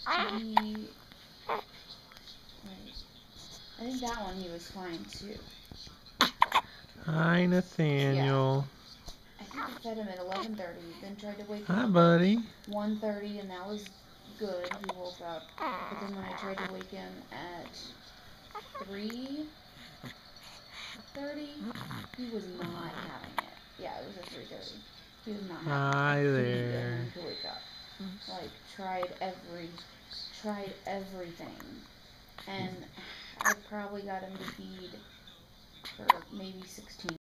He, wait, I think that one he was fine too. Hi, Nathaniel. I think I fed him at 11:30. Then tried to wake him Hi, up at buddy. 1:30, and that was good. He woke up. But then when I tried to wake him at 3:30, he was not having it. Yeah, it was at 3:30. He was not having it. I Hi couldn't get there. him to wake up. Like tried everything, and I probably got him to feed for maybe 16